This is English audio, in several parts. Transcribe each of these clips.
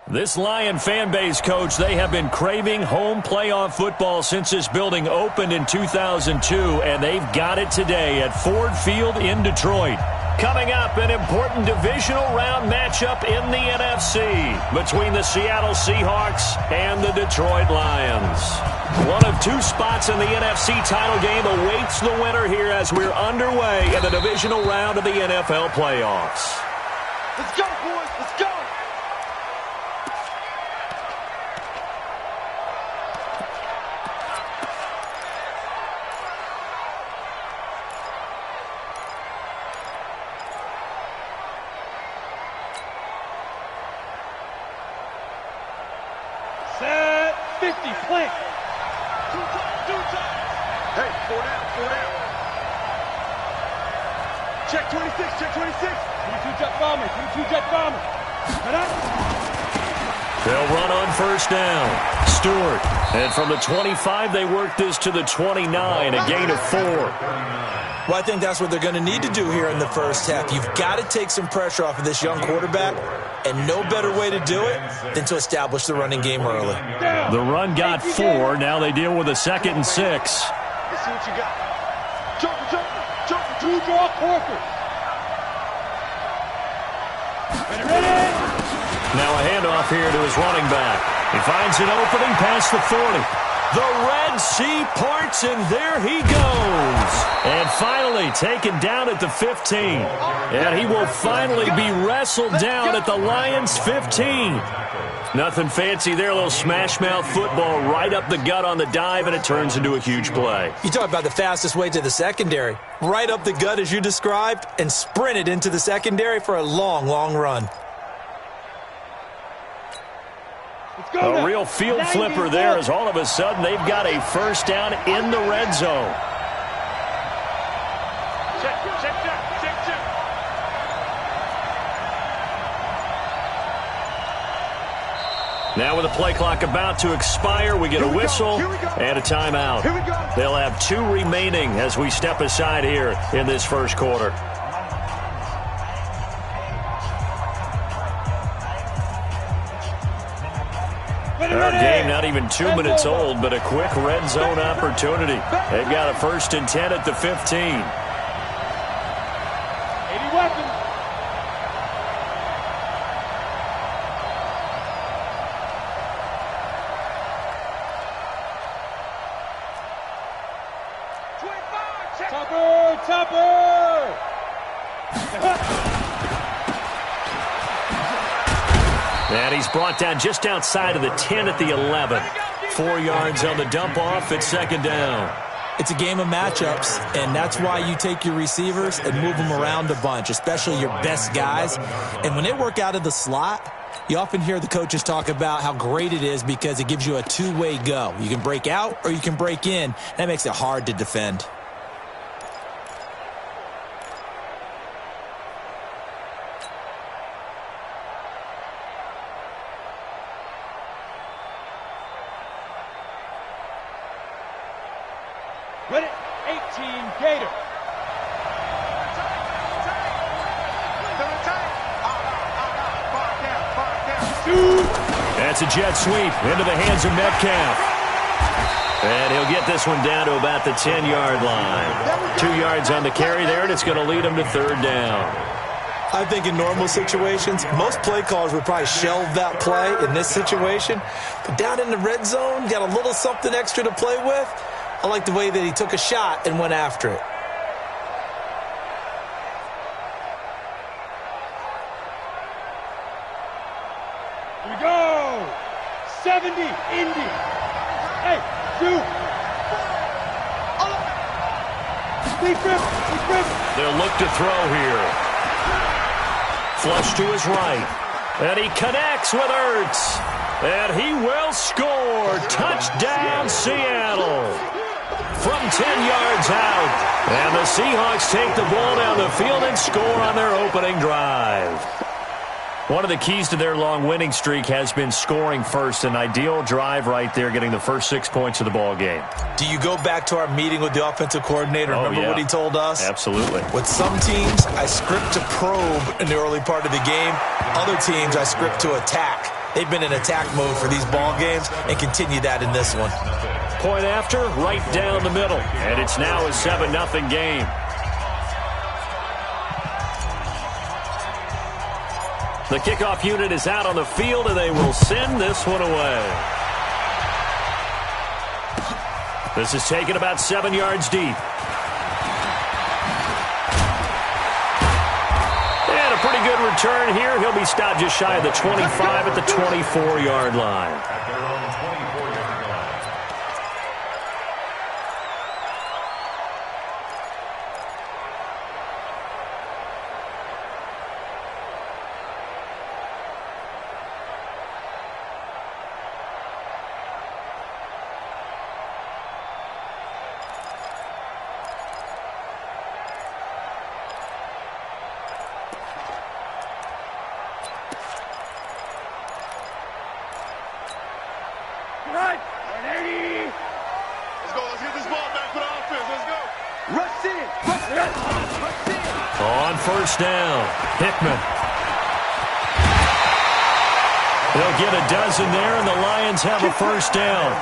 This Lion fan base, Coach, they have been craving home playoff football since this building opened in 2002, and they've got it today at Ford Field in Detroit. Coming up, an important divisional round matchup in the NFC between the Seattle Seahawks and the Detroit Lions. One of two spots in the NFC title game awaits the winner here as we're underway in the divisional round of the NFL playoffs. Let's go, boys. Let's go. Set 50, plant. Two times. Hey, four down. Check 26, check 26. 22 jet bomber, 22 jet bomber. Head up. They'll run on first down. Stewart. And from the 25, they work this to the 29, a gain of 4. Well, I think that's what they're going to need to do here in the first half. You've got to take some pressure off of this young quarterback, and no better way to do it than to establish the running game early. The run got 4. Now they deal with a 2nd and 6. Let's see what you got. Jumper. Two draw Corker. Ready. Now a handoff here to his running back. He finds an opening past the 40. The Red Sea parts, and there he goes. And finally taken down at the 15. And he will finally be wrestled down at the Lions' 15. Nothing fancy there, a little smash-mouth football right up the gut on the dive, and it turns into a huge play. You talk about the fastest way to the secondary. Right up the gut as you described, and sprinted into the secondary for a long, long run. A real field flipper there as all of a sudden they've got a first down in the red zone. Check. Now with the play clock about to expire, we get a whistle and a timeout. They'll have 2 remaining as we step aside here in this first quarter. Our game not even 2 minutes old, but a quick red zone opportunity. They've got a 1st and 10 at the 15. 80 weapons. Topper! And he's brought down just outside of the 10 at the 11. 4 yards on the dump off at 2nd down. It's a game of matchups, and that's why you take your receivers and move them around a bunch, especially your best guys. And when they work out of the slot, you often hear the coaches talk about how great it is because it gives you a two-way go. You can break out or you can break in. That makes it hard to defend. Ready, 18, Gator. That's a jet sweep into the hands of Metcalf. And he'll get this one down to about the 10-yard line. 2 yards on the carry there, and it's going to lead him to 3rd down. I think in normal situations, most play callers would probably shelve that play in this situation. But down in the red zone, got a little something extra to play with. I like the way that he took a shot and went after it. Here we go. 70, Indy. Hey, shoot. Deep rip. They'll look to throw here. Flush to his right. And he connects with Ertz. And he will score. Touchdown, Seattle. From 10 yards out. And the Seahawks take the ball down the field and score on their opening drive. One of the keys to their long winning streak has been scoring first. An ideal drive right there, getting the first 6 points of the ball game. Do you go back to our meeting with the offensive coordinator? Remember what he told us? Absolutely. With some teams, I script to probe in the early part of the game. Other teams, I script to attack. They've been in attack mode for these ball games and continue that in this one. Point after, right down the middle. And it's now a 7-0 game. The kickoff unit is out on the field, and they will send this one away. This is taken about 7 yards deep. And a pretty good return here. He'll be stopped just shy of the 25 at the 24-yard line. On first down, Hickman. They'll get a dozen there, and the Lions have a first down.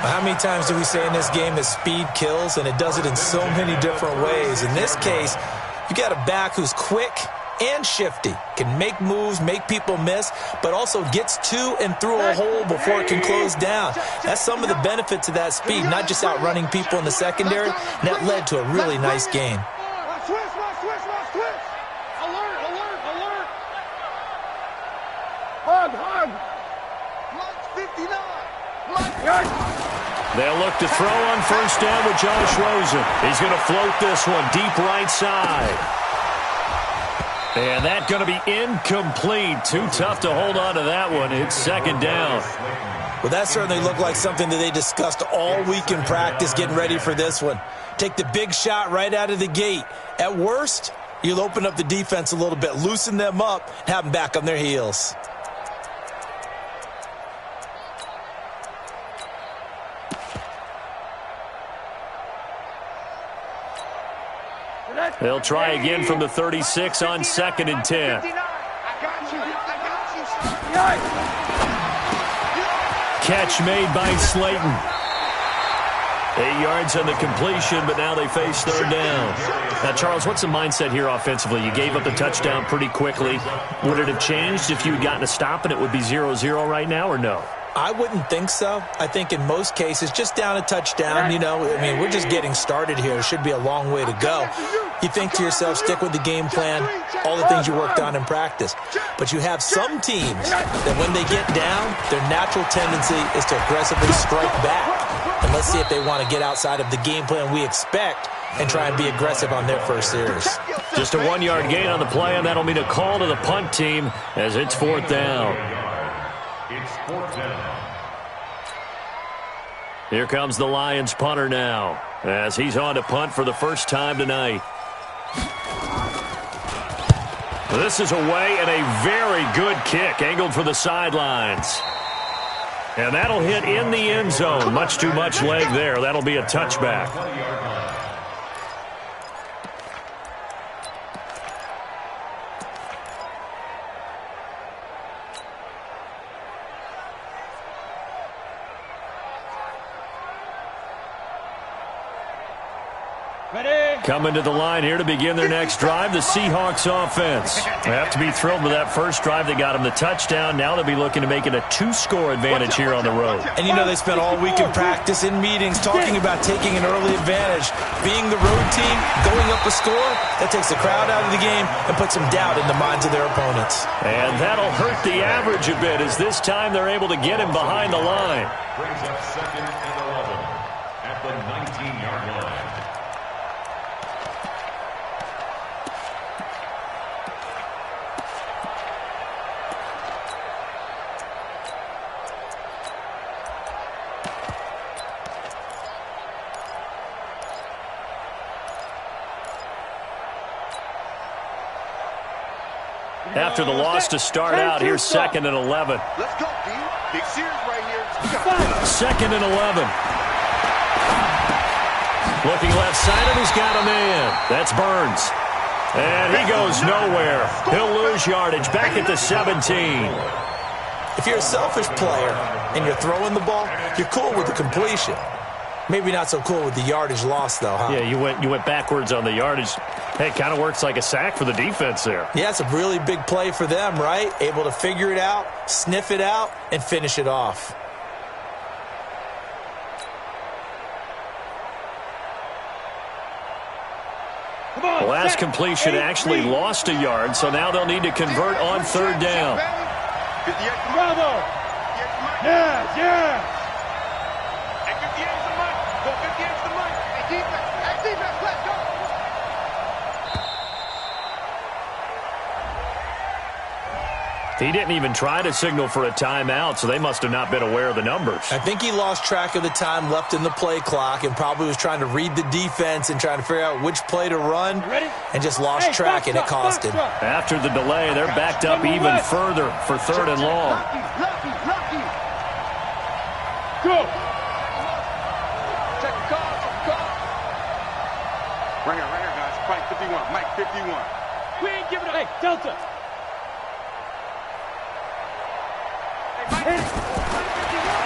How many times do we say in this game that speed kills, and it does it in so many different ways? In this case, you got a back who's quick and shifty, can make moves, make people miss, but also gets to and through a hole before it can close down. That's some of the benefits of that speed, not just outrunning people in the secondary. And that led to a really nice gain. They'll look to throw on first down with Josh Rosen. He's going to float this one deep right side. And that's going to be incomplete. Too tough to hold on to that one. It's second down. Well, that certainly looked like something that they discussed all week in practice getting ready for this one. Take the big shot right out of the gate. At worst, you'll open up the defense a little bit, loosen them up, and have them back on their heels. They'll try again from the 36 on 2nd and 10. Catch made by Slayton. 8 yards on the completion, but now they face third down. Now, Charles, what's the mindset here offensively? You gave up the touchdown pretty quickly. Would it have changed if you had gotten a stop and it would be 0-0 right now, or no? I wouldn't think so. I think in most cases, just down a touchdown, we're just getting started here. It should be a long way to go. You think to yourself, stick with the game plan, all the things you worked on in practice. But you have some teams that when they get down, their natural tendency is to aggressively strike back. And let's see if they want to get outside of the game plan we expect and try and be aggressive on their first series. Just a 1-yard gain on the play, and that'll mean a call to the punt team as it's fourth down. It's fourth down. Here comes the Lions punter now as he's on to punt for the first time tonight. This is away and a very good kick angled for the sidelines. And that'll hit in the end zone. Much too much leg there. That'll be a touchback. Coming to the line here to begin their next drive, the Seahawks offense. They have to be thrilled with that first drive. They got them the touchdown. Now they'll be looking to make it a 2-score advantage here on the road. And they spent all week in practice, in meetings, talking about taking an early advantage. Being the road team, going up a score, that takes the crowd out of the game and puts some doubt in the minds of their opponents. And that'll hurt the average a bit as this time they're able to get him behind the line. Brings up 2nd and 11 at the 19-yard line. After the loss to start out, here's 2nd and 11. Let's go, D. Big series right here. 2nd and 11. Looking left side, and he's got a man. That's Burns. And he goes nowhere. He'll lose yardage back at the 17. If you're a selfish player and you're throwing the ball, you're cool with the completion. Maybe not so cool with the yardage loss, though, huh? Yeah, you went backwards on the yardage. Hey, it kind of works like a sack for the defense there. Yeah, it's a really big play for them, right? Able to figure it out, sniff it out, and finish it off. The last completion actually lost a yard, so now they'll need to convert on third down. Bravo! Yes, yes! Hey, 58's the money. Go 58's the money. Hey, defense. Hey, defense, let's go. He didn't even try to signal for a timeout, so they must have not been aware of the numbers. I think he lost track of the time left in the play clock and probably was trying to read the defense and trying to figure out which play to run and just lost track, and it cost him. After the delay, they're backed up even further for third and long. Lucky. Go! Check the call, Right here, guys. Mike 51, Mike 51. We ain't giving up. Hey, Delta!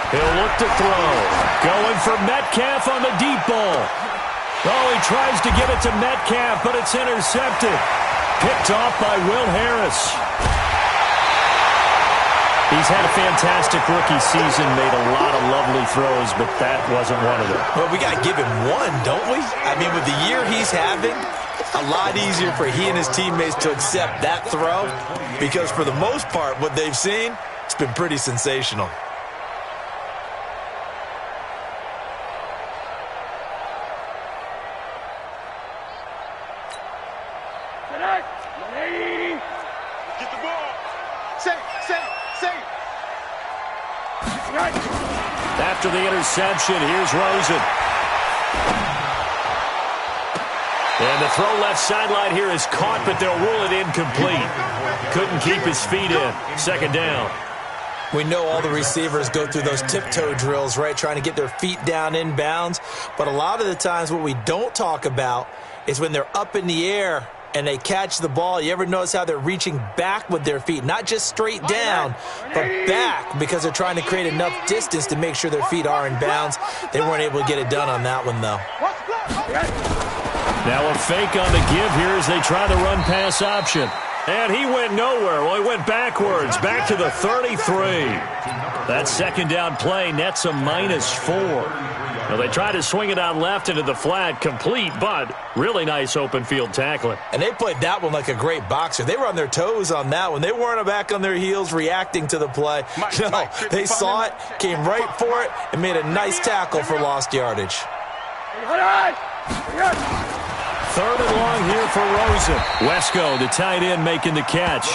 He'll look to throw. Going for Metcalf on the deep ball. Oh, he tries to get it to Metcalf, but it's intercepted. Picked off by Will Harris. He's had a fantastic rookie season, made a lot of lovely throws, but that wasn't one of them. Well, we got to give him one, don't we? I mean, with the year he's having, a lot easier for he and his teammates to accept that throw because for the most part, what they've seen, it's been pretty sensational. Get the ball. Safe. After the interception, here's Rosen. And the throw left sideline here is caught, but they'll rule it incomplete. Couldn't keep his feet in. Second down. We know all the receivers go through those tiptoe drills, right, trying to get their feet down inbounds. But a lot of the times what we don't talk about is when they're up in the air and they catch the ball. You ever notice how they're reaching back with their feet? Not just straight down, but back because they're trying to create enough distance to make sure their feet are in bounds. They weren't able to get it done on that one, though. Now a fake on the give here as they try the run-pass option. And he went nowhere. Well, he went backwards, back to the 33. That second down play nets a -4. Well, they tried to swing it out left into the flat, complete, but really nice open field tackling. And they played that one like a great boxer. They were on their toes on that one. They weren't back on their heels reacting to the play. No, they saw it, came right for it, and made a nice tackle for lost yardage. Third and long here for Rosen. Wesco, the tight end, making the catch.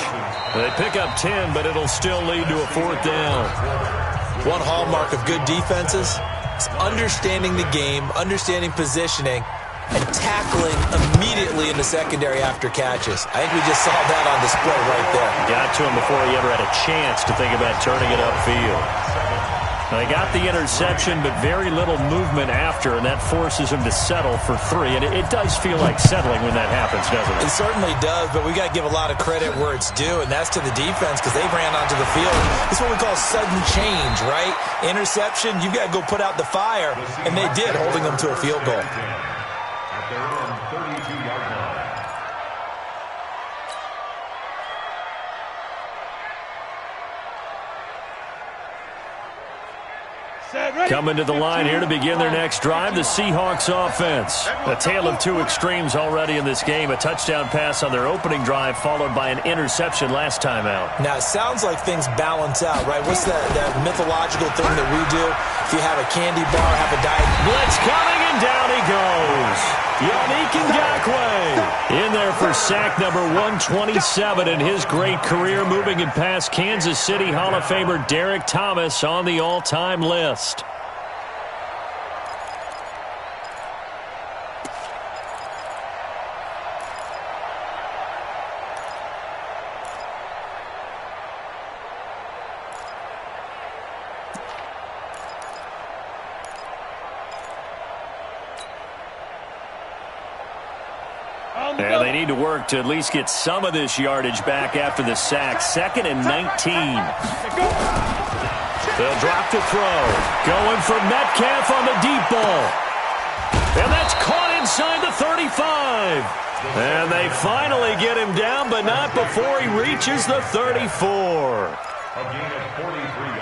They pick up 10, but it'll still lead to a fourth down. One hallmark of good defenses is understanding the game, understanding positioning, and tackling immediately in the secondary after catches. I think we just saw that on display right there. Got to him before he ever had a chance to think about turning it upfield. They got the interception, but very little movement after, and that forces him to settle for 3. And it does feel like settling when that happens, doesn't it? It certainly does, but we got to give a lot of credit where it's due, and that's to the defense because they ran onto the field. This is what we call sudden change, right? Interception, you got to go put out the fire, and they did, holding them to a field goal. At their own 32-yard line. Coming to the line here to begin their next drive, the Seahawks offense. A tale of two extremes already in this game. A touchdown pass on their opening drive followed by an interception last time out. Now, it sounds like things balance out, right? What's that mythological thing that we do? If you have a candy bar, have a diet. Blitz coming, and down he goes. Yannick Ngakoue in there for sack number 127 in his great career, moving it past Kansas City Hall of Famer Derek Thomas on the all-time list. And they need to work to at least get some of this yardage back after the sack. 2nd and 19. They'll drop the throw. Going for Metcalf on the deep ball. And that's caught inside the 35. And they finally get him down, but not before he reaches the 34. A gain of 43 yards.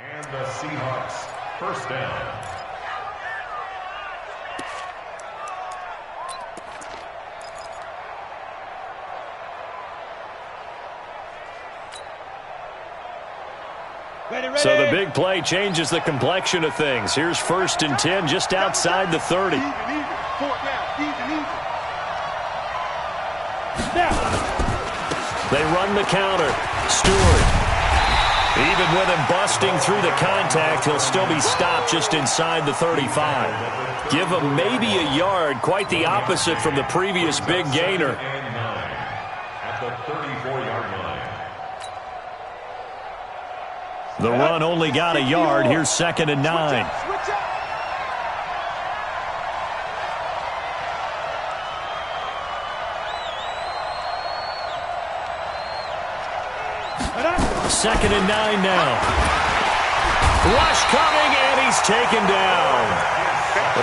And the Seahawks, first down. Ready, ready. So the big play changes the complexion of things. Here's 1st and 10 just outside the 30. Even. 4th down. Even. Now. They run the counter. Stewart. Even with him busting through the contact, he'll still be stopped just inside the 35. Give him maybe a yard, quite the opposite from the previous big gainer. And 9 at the 34-yard line. The run only got a yard. Here's 2nd and 9. Switch out. Second and 9 now. Rush coming, and he's taken down.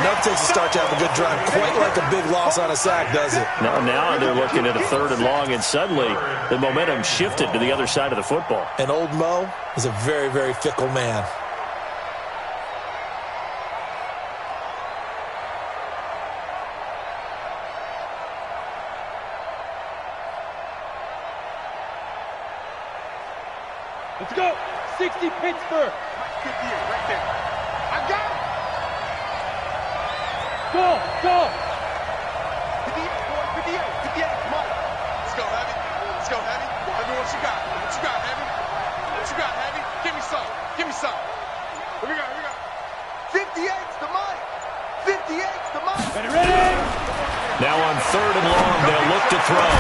Enough takes to start to have a good drive. Quite like a big loss on a sack, does it? Now they're looking at a 3rd and long, and suddenly the momentum shifted to the other side of the football. And old Mo is a very, very fickle man. Let's go. 60 Pittsburgh. 58 right there. I got it. Go. 58, boy. 58. Come on. Let's go, Heavy. Heavy, what you got? What you got, Heavy? Give me some. Here we go. 58's the mic. 58's the mic. Ready. Now on 3rd and long, they'll look to throw.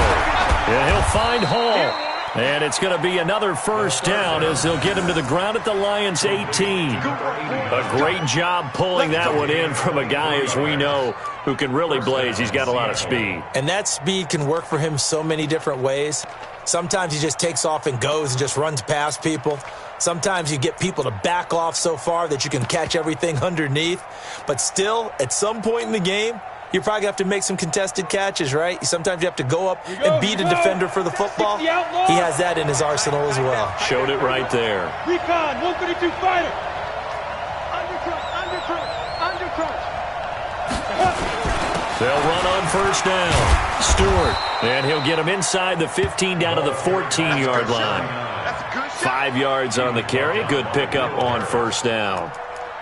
And he'll find Hall. And it's going to be another 1st down as they'll get him to the ground at the Lions' 18. A great job pulling that one in from a guy, as we know, who can really blaze. He's got a lot of speed. And that speed can work for him so many different ways. Sometimes he just takes off and goes and just runs past people. Sometimes you get people to back off so far that you can catch everything underneath. But still, at some point in the game, you probably have to make some contested catches, right? Sometimes you have to go up and beat a defender for the football. He has that in his arsenal as well. Showed it right there. Recon, 132 fighter. Under crunch. They'll run on 1st down. Stewart. And he'll get him inside the 15 down to the 14-yard line. That's a good shot. 5 yards on the carry. Good pickup on 1st down.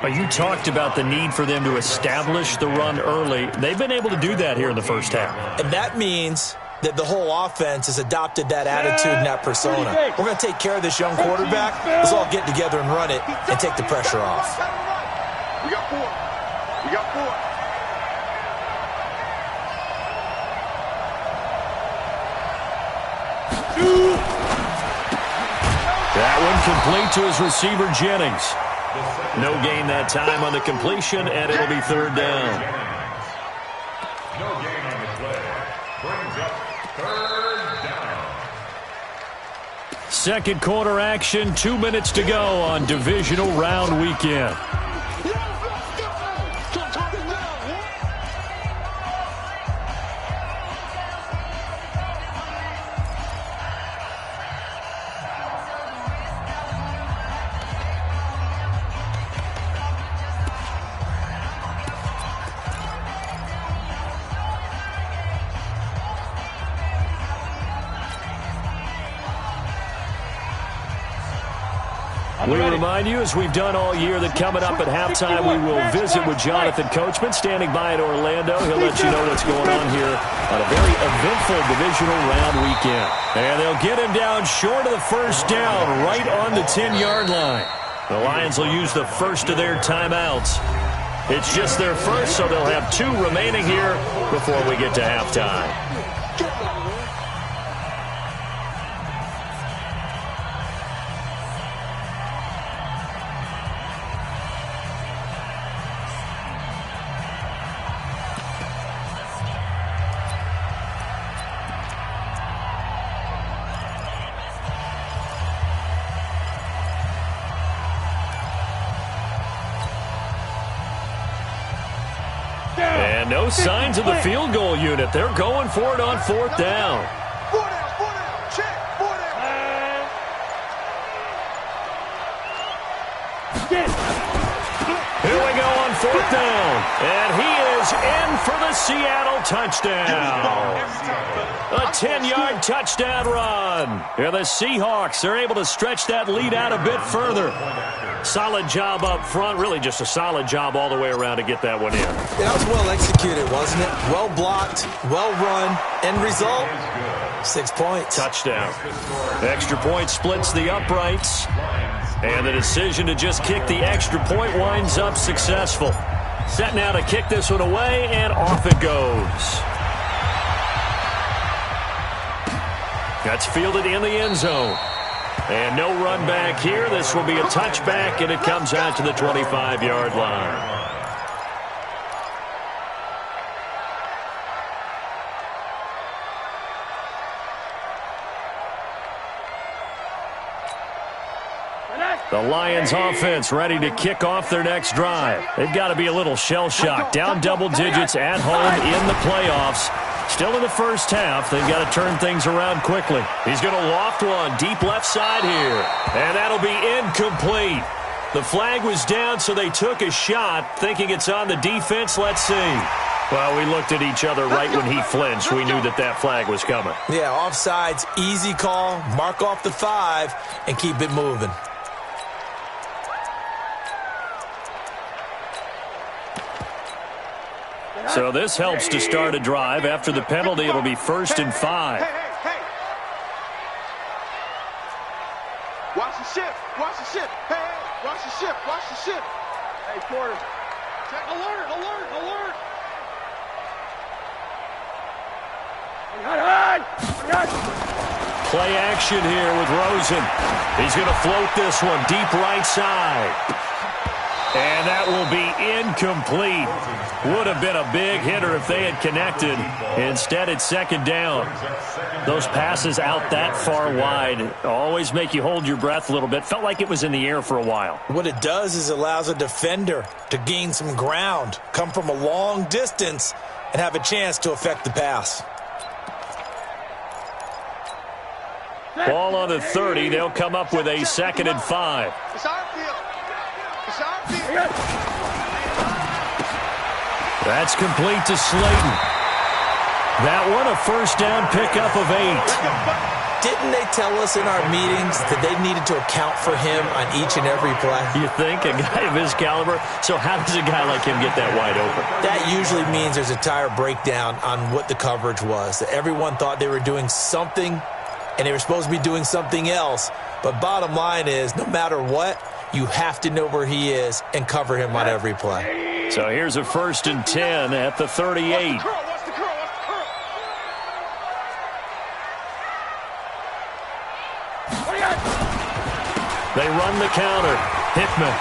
You talked about the need for them to establish the run early. They've been able to do that here in the first half. And that means that the whole offense has adopted that attitude and that persona. We're going to take care of this young quarterback. Let's all get together and run it and take the pressure off. We got 4. That one complete to his receiver, Jennings. No gain that time on the completion, and it'll be 3rd down. No gain on the play. Brings up 3rd down. Second quarter action, 2 minutes to go on Divisional Round Weekend. We remind you, as we've done all year, that coming up at halftime, we will visit with Jonathan Coachman, standing by in Orlando. He'll let you know what's going on here on a very eventful divisional round weekend. And they'll get him down short of the first down, right on the 10-yard line. The Lions will use the first of their timeouts. It's just their first, so they'll have 2 remaining here before we get to halftime. And no signs of the field goal unit. They're going for it on 4th down. 4 down, check, 4 down. Here we go on 4th down. And he is in for the Seattle touchdown. A 10-yard touchdown run. And the Seahawks are able to stretch that lead out a bit further. Solid job up front. Really just a solid job all the way around to get that one in. Yeah, that was well executed, wasn't it? Well blocked, well run. End result, 6 points. Touchdown. Extra point splits the uprights. And the decision to just kick the extra point winds up successful. Set now to kick this one away, and off it goes. That's fielded in the end zone. And no run back here. This will be a touchback, and it comes out to the 25-yard line. The Lions offense ready to kick off their next drive. They've got to be a little shell-shocked. Down double digits at home in the playoffs. Still in the first half. They've got to turn things around quickly. He's going to loft one deep left side here. And that'll be incomplete. The flag was down, so they took a shot, thinking it's on the defense. Let's see. Well, we looked at each other right when he flinched. We knew that that flag was coming. Yeah, offsides, easy call. Mark off the 5 and keep it moving. So this helps to start a drive. After the penalty, it'll be 1st and 5. Hey. Watch the shift. Watch the shift. Hey, watch the shift. Watch the shift. Hey, Porter. Check. Alert. Play action here with Rosen. He's going to float this one deep right side. And that will be incomplete. Would have been a big hitter if they had connected. Instead, it's 2nd down. Those passes out that far wide always make you hold your breath a little bit. Felt like it was in the air for a while. What it does is allows a defender to gain some ground, come from a long distance, and have a chance to affect the pass. Ball on the 30. They'll come up with a 2nd and 5. It's our field. It's our field. That's complete to Slayton. That one a 1st down pickup of 8. Didn't they tell us in our meetings that they needed to account for him on each and every play? You think? A guy of his caliber? So how does a guy like him get that wide open? That usually means there's a tire breakdown on what the coverage was. That everyone thought they were doing something, and they were supposed to be doing something else. But bottom line is, no matter what, you have to know where he is and cover him on every play. So here's a 1st and 10 at the 38. They run the counter. Hickman.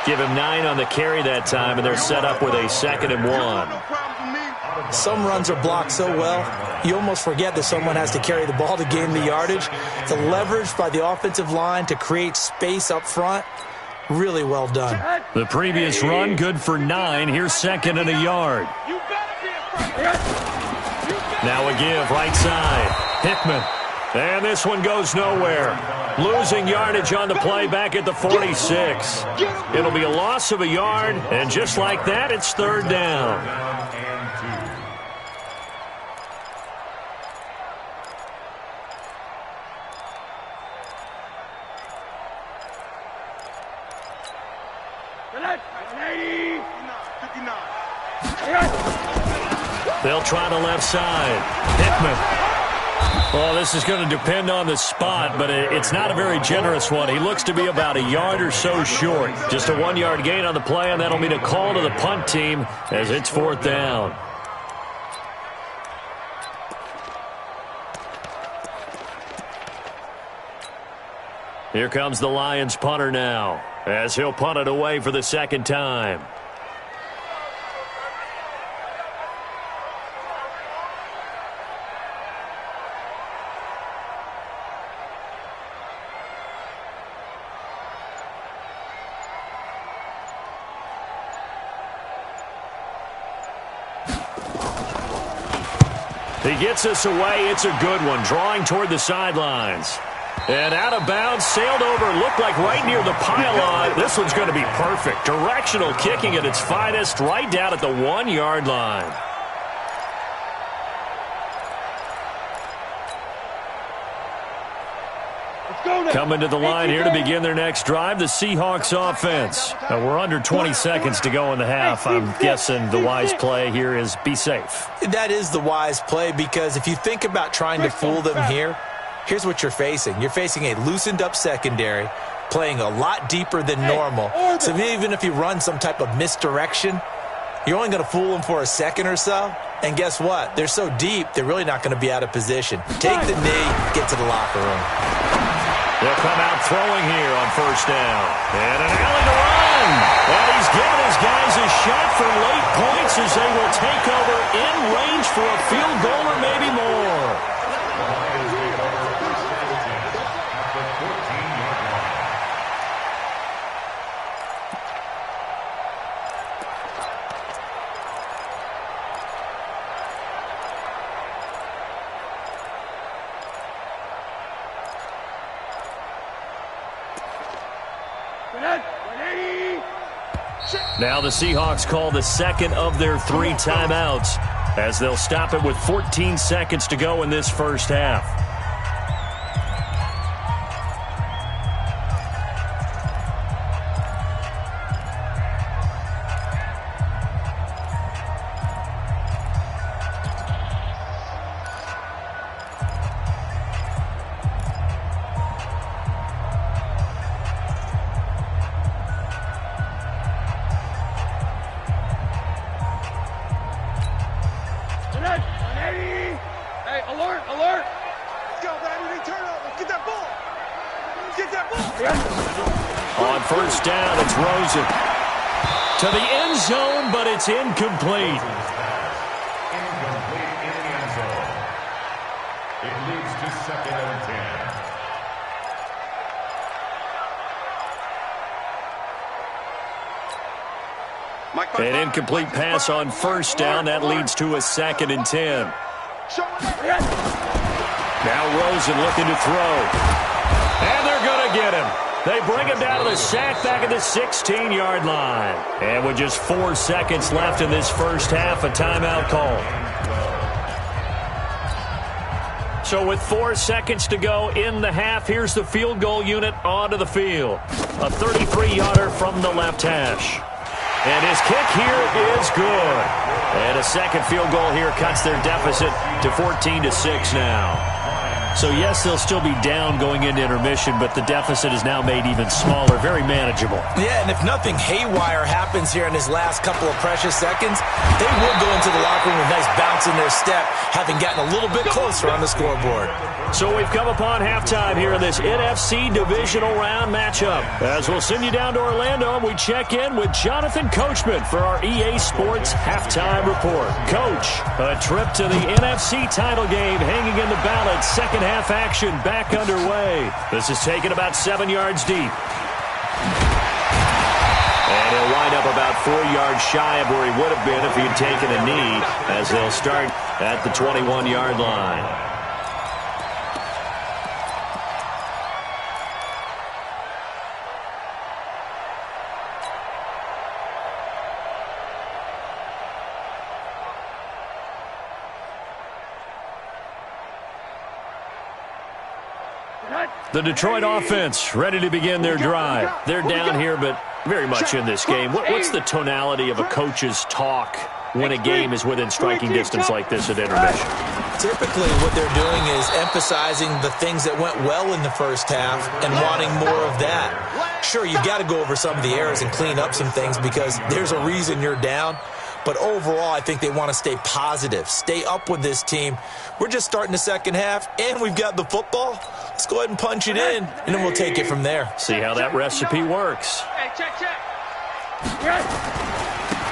Give him 9 on the carry that time, and they're set up with a 2nd and 1. Some runs are blocked so well, you almost forget that someone has to carry the ball to gain the yardage. The leverage by the offensive line to create space up front, really well done. The previous run, good for 9. Here's 2nd and a yard. Now a give, right side. Hickman. And this one goes nowhere. Losing yardage on the play back at the 46. It'll be a loss of a yard, and just like that, it's 3rd down. They'll try the left side. Hickman. Well, this is going to depend on the spot, but it's not a very generous one. He looks to be about a yard or so short. Just a 1-yard gain on the play, and that'll mean a call to the punt team as it's 4th down. Here comes the Lions punter now, as he'll punt it away for the 2nd time. He gets us away. It's a good one, drawing toward the sidelines. And out of bounds, sailed over, looked like right near the pylon. This one's going to be perfect. Directional kicking at its finest, right down at the 1-yard line. Coming to the line here to begin their next drive, the Seahawks offense. Now we're under 20 seconds to go in the half. I'm guessing the wise play here is be safe. That is the wise play, because if you think about trying to fool them here, here's what you're facing. You're facing a loosened-up secondary, playing a lot deeper than normal. So even if you run some type of misdirection, you're only going to fool them for a second or so. And guess what? They're so deep, they're really not going to be out of position. Take the knee, get to the locker room. They'll come out throwing here on 1st down. And an alley to run. And he's giving his guys a shot for late points as they will take over in range for a field goal or maybe more. Now the Seahawks call the 2nd of their 3 timeouts as they'll stop it with 14 seconds to go in this 1st half. On 1st down, it's Rosen. To the end zone, but it's incomplete. Incomplete in the end zone. It leads to 2nd and 10. An incomplete pass on 1st down. That leads to a 2nd and 10. Now Rosen looking to throw. And they're going to get him. They bring him down to the sack back at the 16-yard line. And with just 4 seconds left in this 1st half, a timeout call. So with 4 seconds to go in the half, here's the field goal unit onto the field. A 33-yarder from the left hash. And his kick here is good. And a 2nd field goal here cuts their deficit to 14-6 now. So, yes, they'll still be down going into intermission, but the deficit is now made even smaller, very manageable. Yeah, and if nothing haywire happens here in his last couple of precious seconds, they will go into the locker room with a nice bounce in their step, having gotten a little bit closer on the scoreboard. So we've come upon halftime here in this NFC Divisional Round matchup. As we'll send you down to Orlando, and we check in with Jonathan Coachman for our EA Sports Halftime Report. Coach, a trip to the NFC title game hanging in the balance. 2nd half action back underway. This is taken about 7 yards deep. And he'll wind up about 4 yards shy of where he would have been if he had taken a knee, as they'll start at the 21-yard line. The Detroit offense ready to begin their drive. They're down here, but very much in this game. What's the tonality of a coach's talk when a game is within striking distance like this at intermission? Typically, what they're doing is emphasizing the things that went well in the first half and wanting more of that. Sure, you've got to go over some of the errors and clean up some things because there's a reason you're down. But overall, I think they want to stay positive, stay up with this team. We're just starting the second half, and we've got the football. Let's go ahead and punch it in, and then we'll take it from there. See how that recipe works. Hey, check.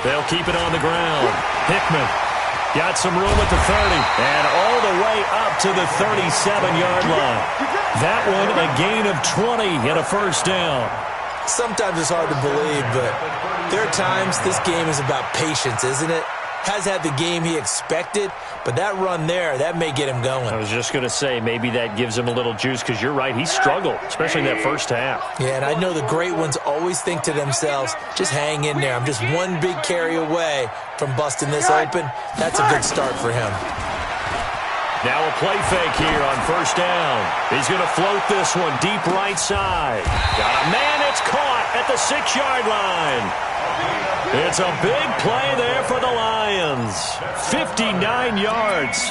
They'll keep it on the ground. Hickman got some room at the 30, and all the way up to the 37-yard line. That one, a gain of 20 and a first down. Sometimes it's hard to believe, but there are times this game is about patience, isn't it? Has had the game he expected, but that run there, that may get him going. I was just going to say, maybe that gives him a little juice because you're right, he struggled, especially in that first half. Yeah, and I know the great ones always think to themselves, just hang in there. I'm just one big carry away from busting this open. That's a good start for him. Now a play fake here on first down. He's going to float this one deep right side. Got a man, it's caught at the 6-yard line. It's a big play there for the Lions. 59 yards.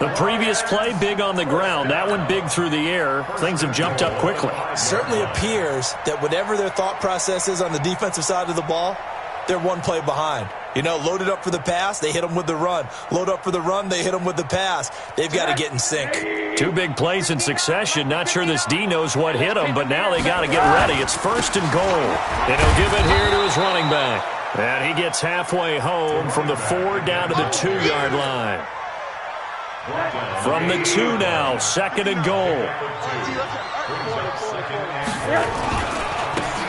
The previous play, big on the ground. That one big through the air. Things have jumped up quickly. Certainly appears that whatever their thought process is on the defensive side of the ball, they're one play behind. You know, loaded up for the pass, they hit them with the run. Load up for the run, they hit them with the pass. They've got to get in sync. 2 big plays in succession. Not sure this D knows what hit him, but now they got to get ready. It's first and goal. And he'll give it here to his running back. And he gets halfway home from the 4 down to the 2-yard line. From the 2 now, second and goal.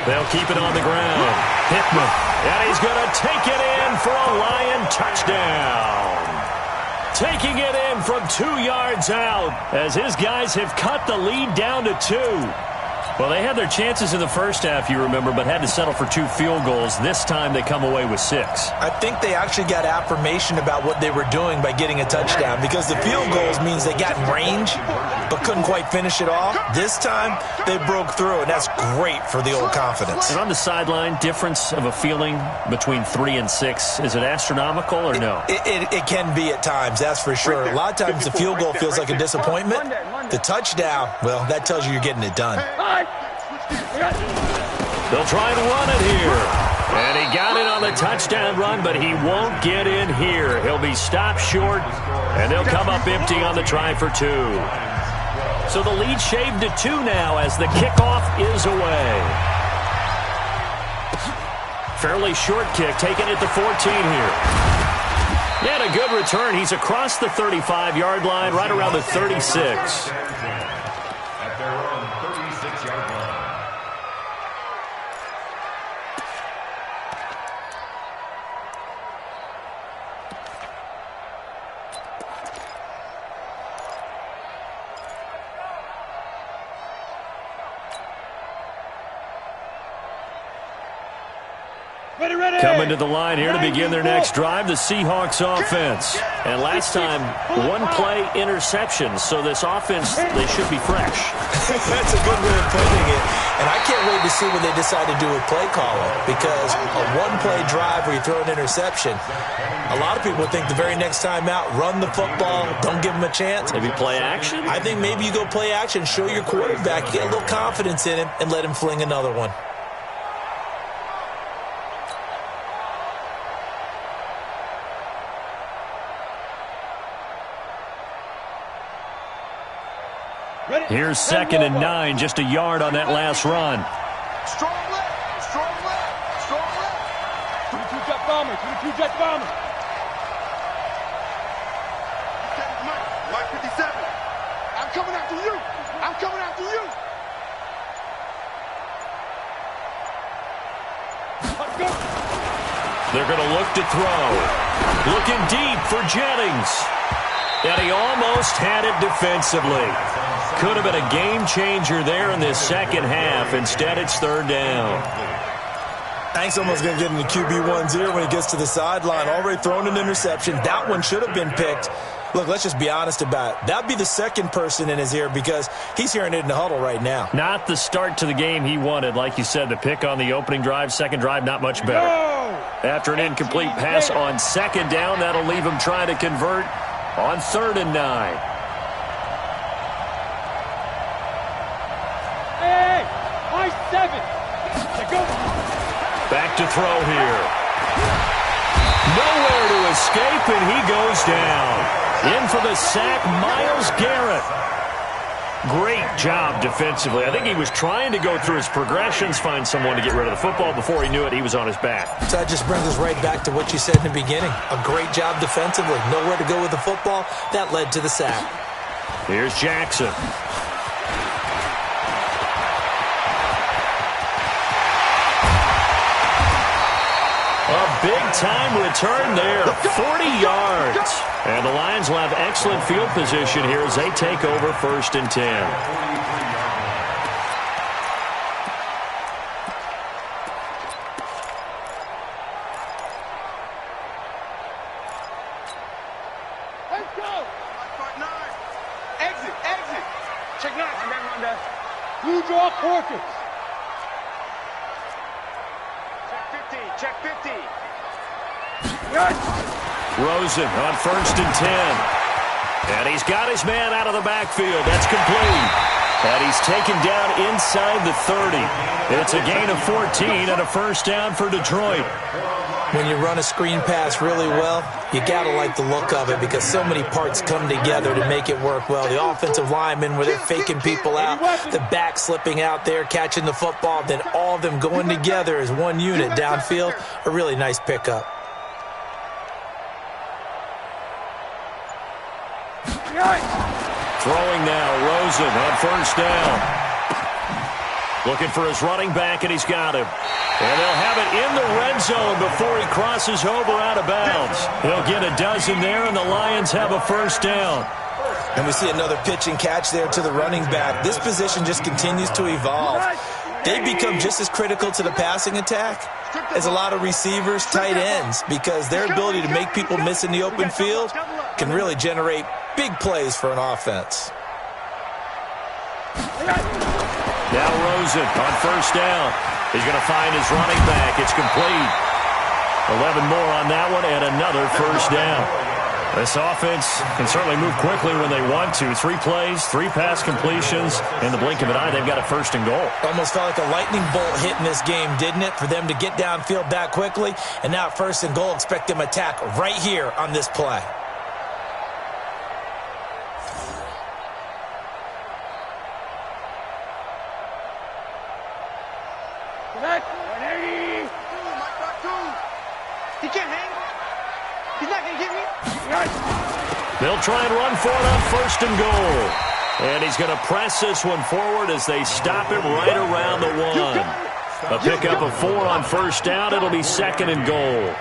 They'll keep it on the ground. Hickman. And he's going to take it in for a Lion touchdown. Taking it in from 2 yards out as his guys have cut the lead down to 2. Well, they had their chances in the first half, you remember, but had to settle for 2 field goals. This time they come away with 6. I think they actually got affirmation about what they were doing by getting a touchdown because the field goals means they got in range but couldn't quite finish it off. This time they broke through, and that's great for the old confidence. And on the sideline, difference of a feeling between 3 and 6, is it astronomical or no? It can be at times, that's for sure. A lot of times the field goal feels like a disappointment. The touchdown, well, that tells you you're getting it done. They'll try and run it here. And he got it on the touchdown run, but he won't get in here. He'll be stopped short, and they'll come up empty on the try for 2. So the lead shaved to 2 now as the kickoff is away. Fairly short kick, taken at the 14 here. And a good return. He's across the 35-yard line, right around the 36. At their own 36-yard line. Coming to the line here to begin their next drive, the Seahawks offense. And last time, 1-play interception. So this offense, they should be fresh. That's a good way of putting it. And I can't wait to see what they decide to do with play calling. Because a 1-play drive where you throw an interception, a lot of people think the very next time out, run the football, don't give them a chance. Maybe play action? I think maybe you go play action, show your quarterback, get a little confidence in him, and let him fling another one. Here's second and 9, just a yard on that last run. Strong left, strong left, strong left. 22 jet bomber, 22 jet bomber. Mike 57. I'm coming after you. I'm coming after you. Let's go. They're going to look to throw. Looking deep for Jennings. And he almost had it defensively. Could have been a game changer there in this second half. Instead, it's third down. I think someone's going to get in the QB1's ear when he gets to the sideline. Already thrown an interception. That one should have been picked. Look, let's just be honest about it. That'd be the second person in his ear because he's hearing it in the huddle right now. Not the start to the game he wanted. Like you said, the pick on the opening drive, second drive, not much better. After an incomplete pass on second down, that'll leave him trying to convert on 3rd and 9. Hey, my 7. Go. Back to throw here. Nowhere to escape, and he goes down. In for the sack, Myles Garrett. Great job defensively. I think he was trying to go through his progressions, find someone to get rid of the football. Before he knew it, he was on his back. So that just brings us right back to what you said in the beginning. A great job defensively. Nowhere to go with the football. That led to the sack. Here's Jackson. A big-time return there, 40 yards. And the Lions will have excellent field position here as they take over 1st and 10. Let's go. Exit, exit. Check 9. I'm back on that. Blue draw portraits. Check 50. Rosen on 1st and 10. And he's got his man out of the backfield. That's complete. And he's taken down inside the 30. It's a gain of 14 and a 1st down for Detroit. When you run a screen pass really well, you got to like the look of it because so many parts come together to make it work well. The offensive linemen where they're faking people out, the back slipping out there, catching the football, then all of them going together as one unit downfield, a really nice pickup. Throwing now, Rosen on 1st down. Looking for his running back, and he's got him. And they'll have it in the red zone before he crosses over out of bounds. He'll get a dozen there, and the Lions have a 1st down. And we see another pitch and catch there to the running back. This position just continues to evolve. They become just as critical to the passing attack as a lot of receivers, tight ends, because their ability to make people miss in the open field can really generate big plays for an offense. Now Rosen on 1st down. He's going to find his running back. It's complete. 11 more on that one and another 1st down. This offense can certainly move quickly when they want to. 3 plays, 3 pass completions. In the blink of an eye, they've got a 1st and goal. Almost felt like a lightning bolt hit in this game, didn't it? For them to get downfield that quickly. And now 1st and goal, expect them to attack right here on this play. He can't hang. He's not going to get me. They'll try and run for it on 1st and goal. And he's going to press this one forward as they stop him right around the 1. A pickup of 4 on 1st down. It'll be 2nd and goal.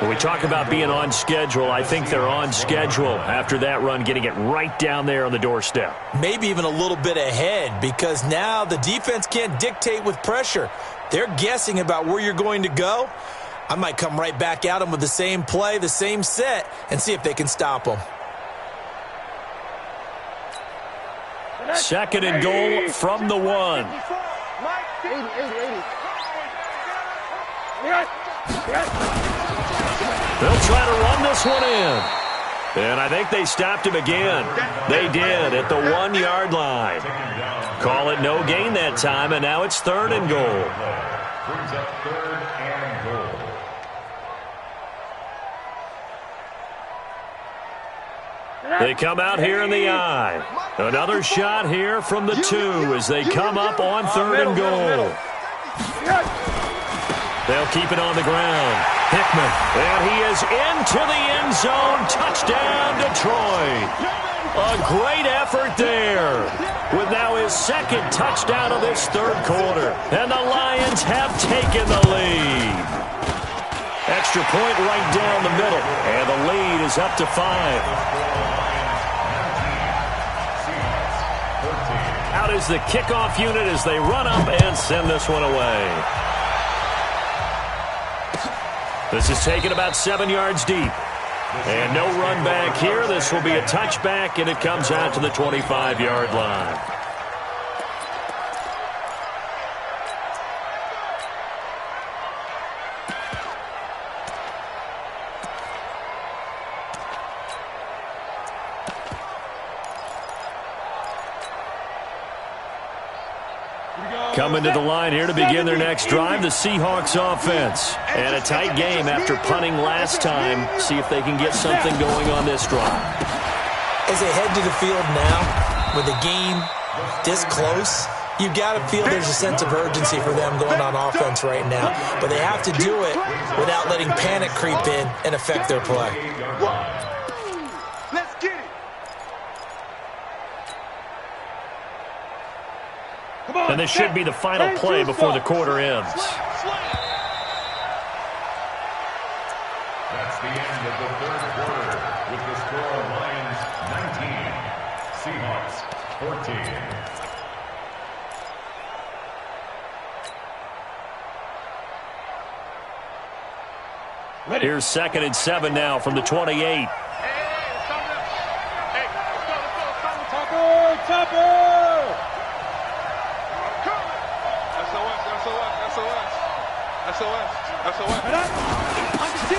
When we talk about being on schedule, I think they're on schedule after that run, getting it right down there on the doorstep. Maybe even a little bit ahead because now the defense can't dictate with pressure. They're guessing about where you're going to go. I might come right back at them with the same play, the same set, and see if they can stop them. 2nd and goal from the 1. They'll try to run this one in. And I think they stopped him again. They did at the 1-yard line. Call it no gain that time, and now it's 3rd and goal. Brings up 3rd and goal. They come out here in the eye. Another shot here from the 2 as they come up on 3rd and goal. They'll keep it on the ground. Hickman. And he is into the end zone. Touchdown, Detroit. A great effort there. With now his 2nd touchdown of this 3rd quarter. And the Lions have taken the lead. Extra point right down the middle. And the lead is up to 5. Out is the kickoff unit as they run up and send this one away. This is taken about 7 yards deep. And no run back here. This will be a touchback, and it comes out to the 25-yard line. Coming to the line here to begin their next drive, the Seahawks offense. And a tight game after punting last time. See if they can get something going on this drive. As they head to the field now, with the game this close, you've got to feel there's a sense of urgency for them going on offense right now. But they have to do it without letting panic creep in and affect their play. Let's get it. And this should be the final play before the quarter ends. That's the end of the third quarter with the score Lions 19, Seahawks 14. Here's 2nd and 7 now from the 28.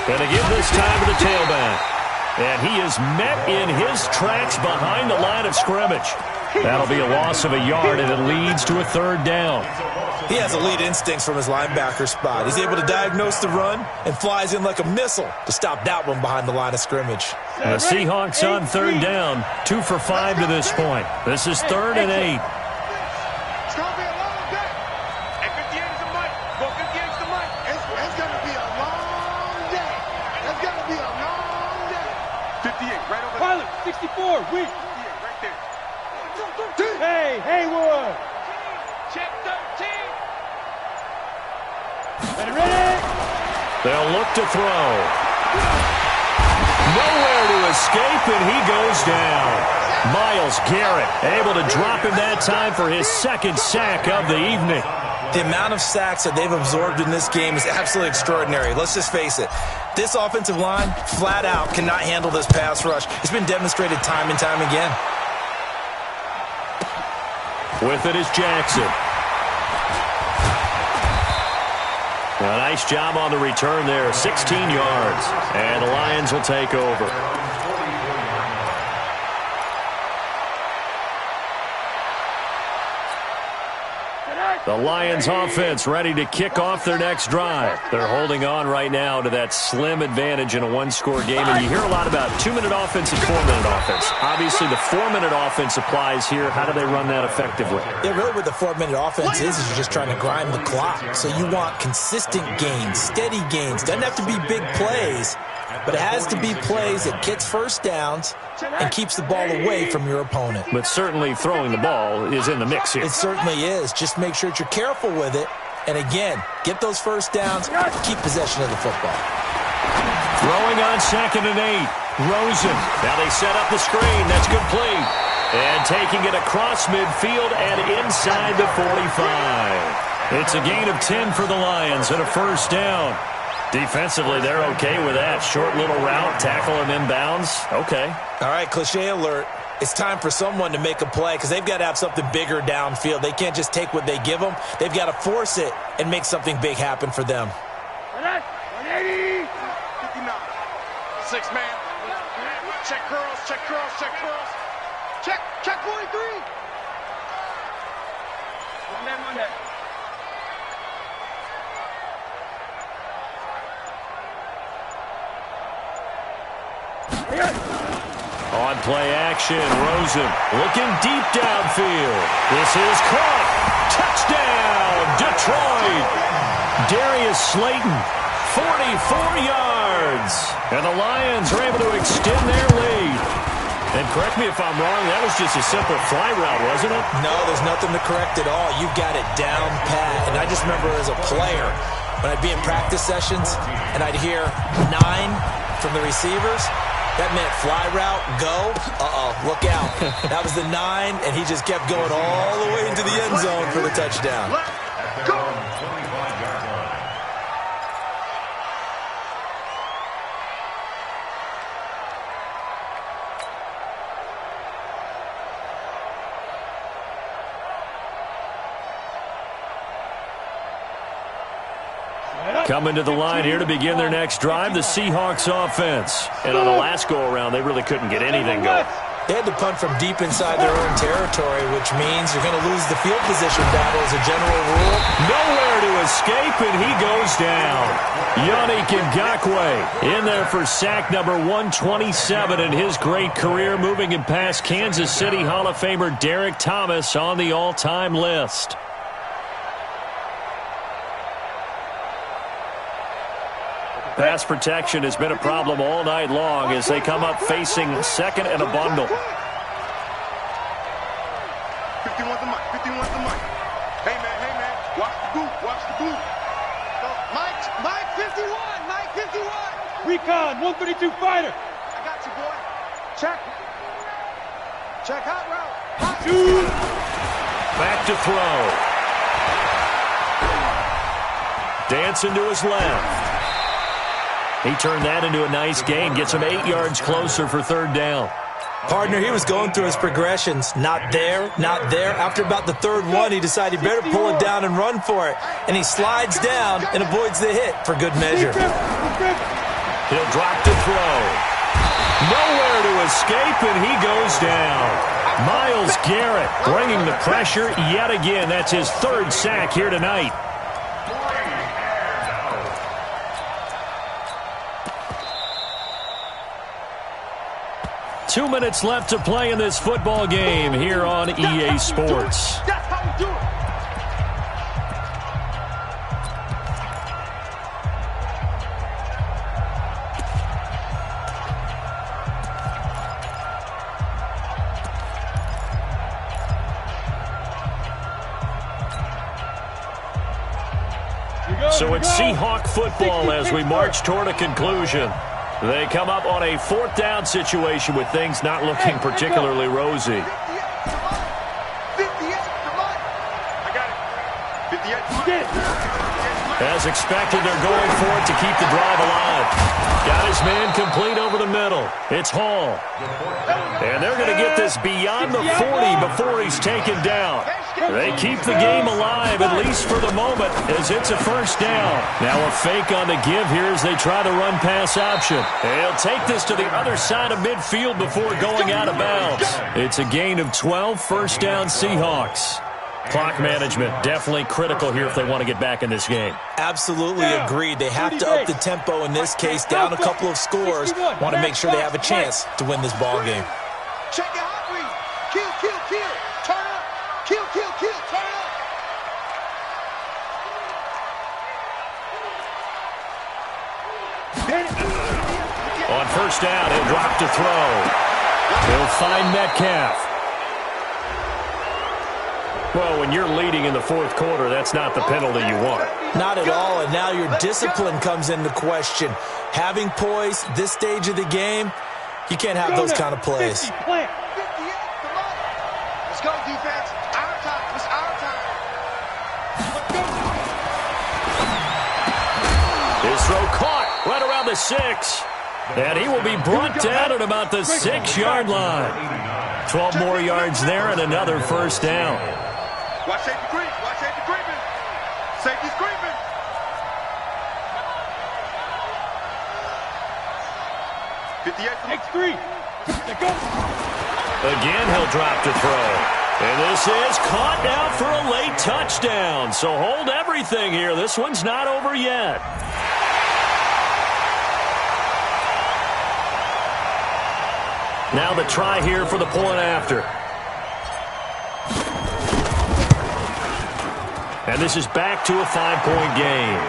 And again this time to the tailback. And he is met in his tracks behind the line of scrimmage. That'll be a loss of a yard, and it leads to a 3rd down. He has elite instincts from his linebacker spot. He's able to diagnose the run and flies in like a missile to stop that one behind the line of scrimmage. And the Seahawks on 3rd down, 2 for 5 to this point. This is 3rd and 8. It's going to be a long day. And 58 is the mic. Go 58 is the mic. It's going to be a long day. It's going to be a long day. 58, right over Pilot, 64, weak. 58, right there. Hey, Haywood. Check 13. Ready? They'll look to throw. Nowhere to escape, and he goes down. Myles Garrett able to drop him that time for his 2nd sack of the evening. The amount of sacks that they've absorbed in this game is absolutely extraordinary. Let's just face it. This offensive line, flat out, cannot handle this pass rush. It's been demonstrated time and time again. With it is Jackson. A nice job on the return there, 16 yards. And the Lions will take over. The Lions offense ready to kick off their next drive. They're holding on right now to that slim advantage in a one-score game. And you hear a lot about 2-minute offense and 4-minute offense. Obviously, the 4-minute offense applies here. How do they run that effectively? Yeah, really what the 4-minute offense is you're just trying to grind the clock. So you want consistent gains, steady gains. Doesn't have to be big plays, but it has to be plays that gets first downs and keeps the ball away from your opponent. But certainly throwing the ball is in the mix here. It certainly is. Just make sure that you're careful with it. And again, get those first downs, keep possession of the football. Throwing on 2nd and 8. Rosen. Now they set up the screen. That's complete. And taking it across midfield and inside the 45. It's a gain of 10 for the Lions and a 1st down. Defensively, they're okay with that. Short little route, tackle him inbounds. Okay. All right, cliche alert. It's time for someone to make a play because they've got to have something bigger downfield. They can't just take what they give them. They've got to force it and make something big happen for them. 180. 59. 6 man. Check curls, check curls, check curls. Check 43. Monday. On play action, Rosen looking deep downfield. This is caught. Touchdown, Detroit. Darius Slayton, 44 yards. And the Lions are able to extend their lead. And correct me if I'm wrong, that was just a simple fly route, wasn't it? No, there's nothing to correct at all. You've got it down pat. And I just remember as a player, when I'd be in practice sessions and I'd hear 9 from the receivers, that meant fly route, go, look out. That was the 9, and he just kept going all the way into the end zone for the touchdown. Go! Coming to the line here to begin their next drive, the Seahawks offense. And on the last go-around, they really couldn't get anything going. They had to punt from deep inside their own territory, which means you're going to lose the field position battle as a general rule. Nowhere to escape, and he goes down. Yannick Ngakoue in there for sack number 127 in his great career, moving him past Kansas City Hall of Famer Derek Thomas on the all-time list. Pass protection has been a problem all night long as they come up facing second and a bundle. 51's the mic. 51's the mic. Hey, man. Watch the boot. Watch the boot. Mike 51. Mike 51. Recon, 132 fighter. I got you, boy. Check. Check hot route. Hot. Back to throw. Dancing to his left. He turned that into a nice gain, gets him 8 yards closer for third down. Partner, he was going through his progressions. Not there, not there. After about the third one, he decided he better pull it down and run for it. And he slides down and avoids the hit for good measure. He'll drop to throw. Nowhere to escape, and he goes down. Myles Garrett bringing the pressure yet again. That's his third sack here tonight. 2 minutes left to play in this football game here on EA Sports. That's how we do it. So it's Seahawk football as we march toward a conclusion. They come up on a fourth down situation with things not looking particularly rosy. 58, come on. I got it. 58, As expected, they're going for it to keep the drive alive. Got his man complete over the middle. It's Hall. And they're going to get this beyond the 40 before he's taken down. They keep the game alive, at least for the moment, as it's a first down. Now a fake on the give here as they try to run pass option. They'll take this to the other side of midfield before going out of bounds. It's a gain of 12, first down Seahawks. Clock management definitely critical here if they want to get back in this game. Absolutely agreed. They have to up the tempo in this case, down a couple of scores. Want to make sure they have a chance to win this ball game. check your hot read. Kill. Turn up. Kill. Turn up. On first down, he'll drop to throw. He'll find Metcalf. Well, when you're leading in the fourth quarter, that's not the penalty you want. Not at all, and now your discipline comes into question. Having poise this stage of the game, you can't have those kind of plays. 58, come on. Let's go, defense. Our time. It's our time. His throw caught right around the 6. And he will be brought down at about the 6-yard line. 12 more yards there and another first down. Watch safety creep. Watch safety creeping. Safety's creeping. X3. Go. Again, he'll drop to throw. And this is caught now for a late touchdown. So hold everything here. This one's not over yet. Now the try here for the point after. And this is back to a 5-point game.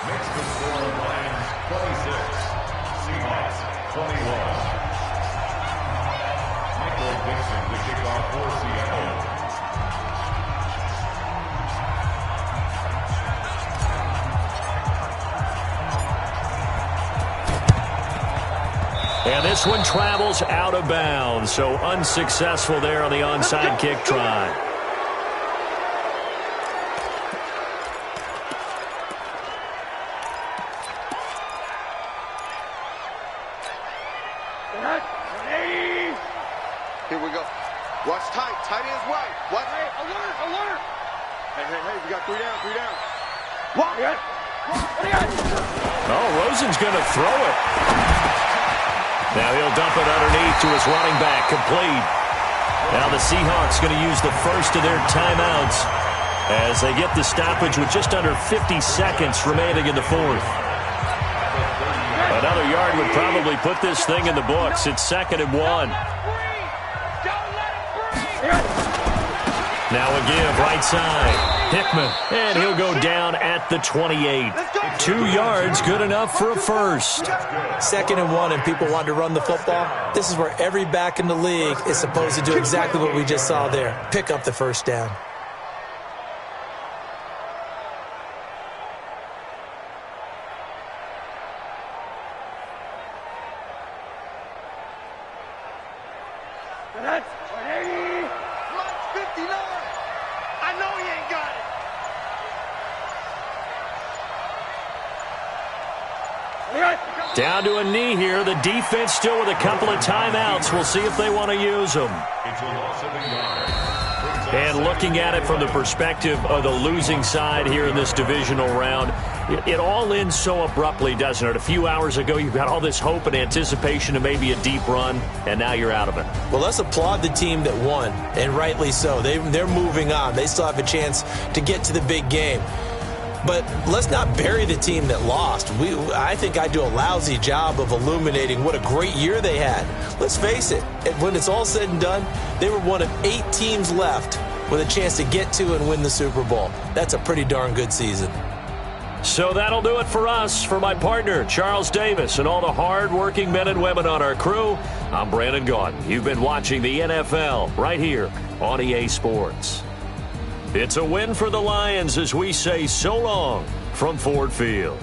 Next to score Lions 26, Seahawks 21. Michael Dixon to kick off for Seattle. And this one travels out of bounds, so unsuccessful there on the onside kick try. Here we go. Watch tight. Tight ends right. Watch. Hey, alert. Hey, we got 3 down. Oh, Rosen's going to throw it. Now he'll dump it underneath to his running back, complete. Now the Seahawks going to use the first of their timeouts as they get the stoppage with just under 50 seconds remaining in the fourth. Another yard would probably put this thing in the books. It's 2nd and 1. Now a give right side. Hickman, and he'll go down at the 28. 2 yards, good enough for a first. 2nd and 1, and people want to run the football. This is where every back in the league is supposed to do exactly what we just saw there. Pick up the first down. Down to a knee here. The defense still with a couple of timeouts. We'll see if they want to use them. And looking at it from the perspective of the losing side here in this divisional round, it all ends so abruptly, doesn't it? A few hours ago, you've got all this hope and anticipation of maybe a deep run, and now you're out of it. Well, let's applaud the team that won, and rightly so. They're moving on. They still have a chance to get to the big game. But let's not bury the team that lost. I think I do a lousy job of illuminating what a great year they had. Let's face it, when it's all said and done, they were one of 8 teams left with a chance to get to and win the Super Bowl. That's a pretty darn good season. So that'll do it for us. For my partner, Charles Davis, and all the hard-working men and women on our crew, I'm Brandon Gaudin. You've been watching the NFL right here on EA Sports. It's a win for the Lions as we say so long from Ford Field.